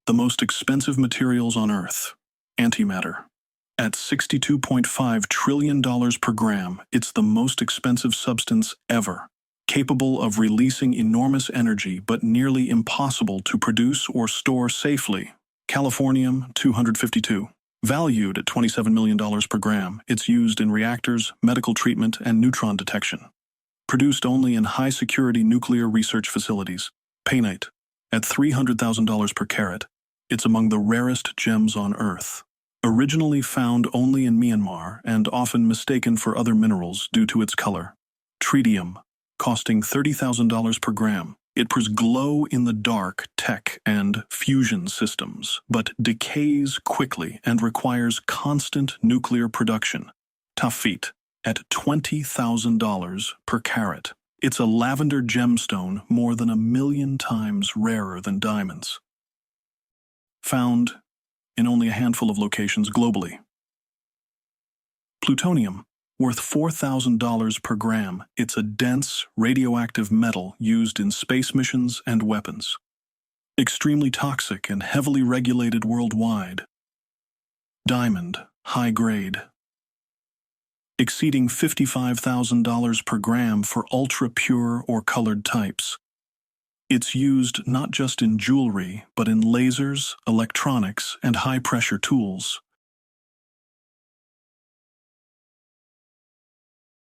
The most expensive materials on Earth. Antimatter. At $62.5 trillion per gram, it's the most expensive substance ever, capable of releasing enormous energy but nearly impossible to produce or store safely. Californium 252. Valued at $27 million per gram, it's used in reactors, medical treatment, and neutron detection. Produced only in high-security nuclear research facilities. Painite. At $300,000 per carat, it's among the rarest gems on Earth. Originally found only in Myanmar and often mistaken for other minerals due to its color. Tritium, costing $30,000 per gram. It provides glow-in-the-dark tech and fusion systems, but decays quickly and requires constant nuclear production. Tafit, at $20,000 per carat. It's a lavender gemstone more than 1,000,000 times rarer than diamonds. Found in only a handful of locations globally. Plutonium, worth $4,000 per gram, it's a dense, radioactive metal used in space missions and weapons. Extremely toxic and heavily regulated worldwide. Diamond, high grade. Exceeding $55,000 per gram for ultra-pure or colored types. It's used not just in jewelry, but in lasers, electronics, and high-pressure tools.